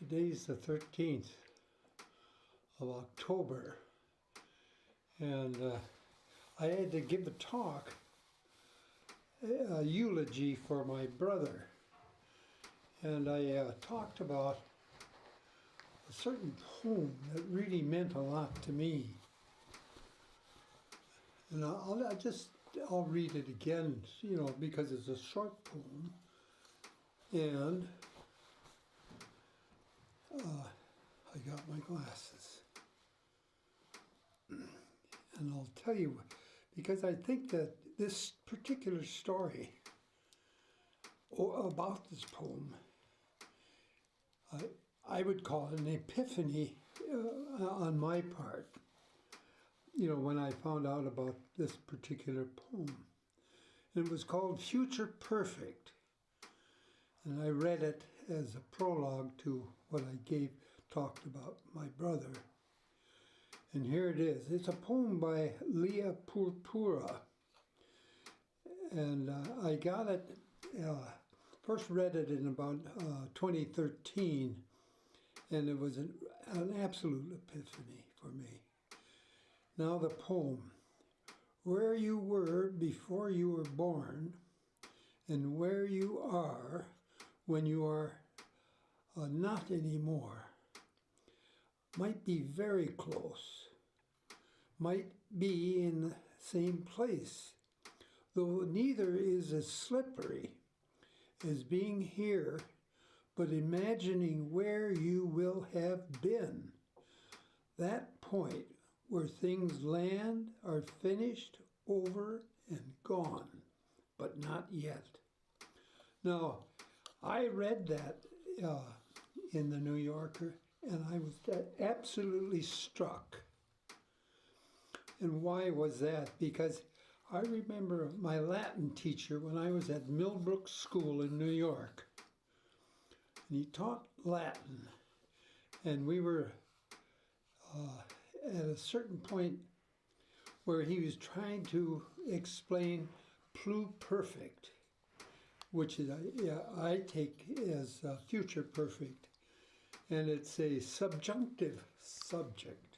Today's the 13th of October, and I had to give a talk, a eulogy for my brother, and I talked about a certain poem that really meant a lot to me. And I'll read it again, because it's a short poem, and I got my glasses. And I'll tell you, because I think that this particular story about this poem, I would call it an epiphany on my part, when I found out about this particular poem. And it was called Future Perfect. And I read it as a prologue to what I talked about my brother. And here it is. It's a poem by Leah Purpura. And I got it, first read it in about 2013, and it was an absolute epiphany for me. Now the poem. Where you were before you were born, and where you are when you are not anymore, might be very close, might be in the same place, though neither is as slippery as being here, but imagining where you will have been, that point where things land are finished, over and gone, but not yet. Now, I read that in the New Yorker, and I was absolutely struck. And why was that? Because I remember my Latin teacher when I was at Millbrook School in New York. And he taught Latin. And we were at a certain point where he was trying to explain pluperfect, which is, I take as future perfect, and it's a subjunctive subject.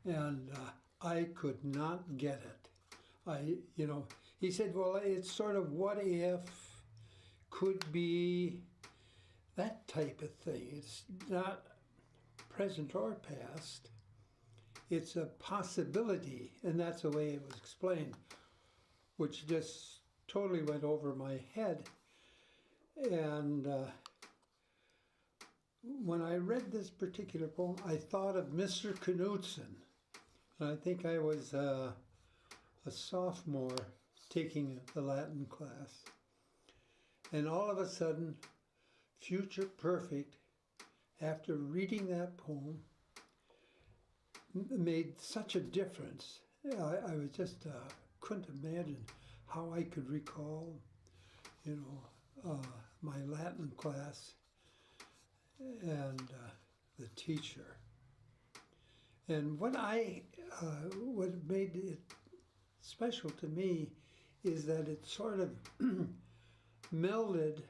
And I could not get it. He said, well, it's sort of what if, could be, that type of thing. It's not present or past. It's a possibility, and that's the way it was explained, which just totally went over my head. And when I read this particular poem, I thought of Mr. Knudsen. And I think I was a sophomore taking the Latin class. And all of a sudden, Future Perfect, after reading that poem, made such a difference. I was just couldn't imagine how I could recall, my Latin class and the teacher. And what made it special to me is that it sort of melded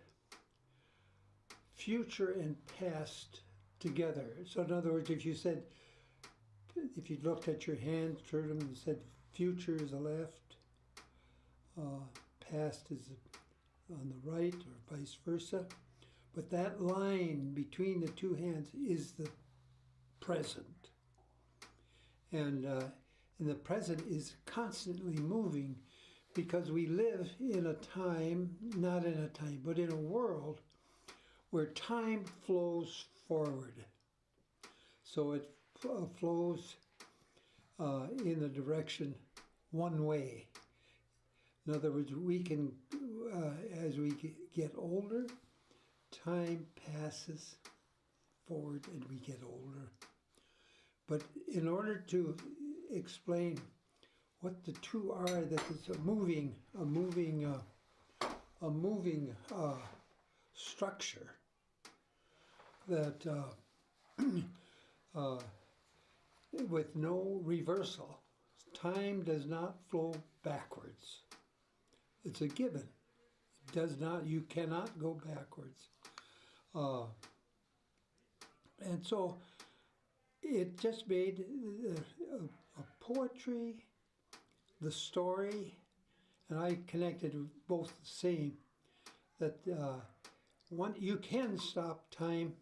future and past together. So in other words, if you looked at your hand, turned them and said future is the left, past is on the right, or vice versa. But that line between the two hands is the present. And the present is constantly moving because we live in a time, not in a time, but in a world where time flows forward. So it flows in the direction one way. In other words, we can, as we get older, time passes forward and we get older. But in order to explain what the two are, that it's a moving structure that with no reversal. Time does not flow backwards. It's a given. You cannot go backwards. Uh, and so it just made a poetry, the story, and I connected both the same, that you can stop time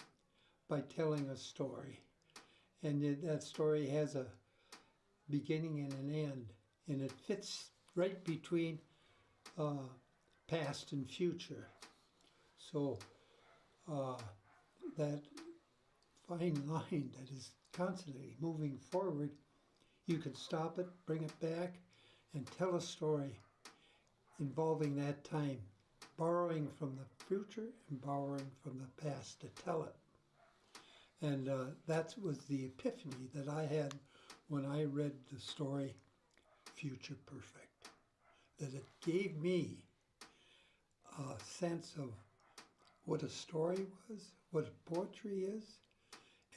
by telling a story. And that story has a beginning and an end, and it fits right between past and future. So that fine line that is constantly moving forward, you can stop it, bring it back, and tell a story involving that time, borrowing from the future and borrowing from the past to tell it. And that was the epiphany that I had when I read the story Future Perfect. That it gave me a sense of what a story was, what poetry is,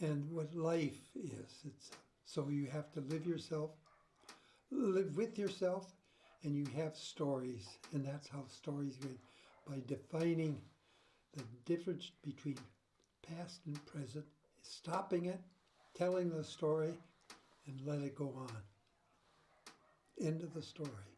and what life is. So you have to live with yourself, and you have stories, and that's how stories get, by defining the difference between past and present, stopping it, telling the story, and let it go on. End of the story.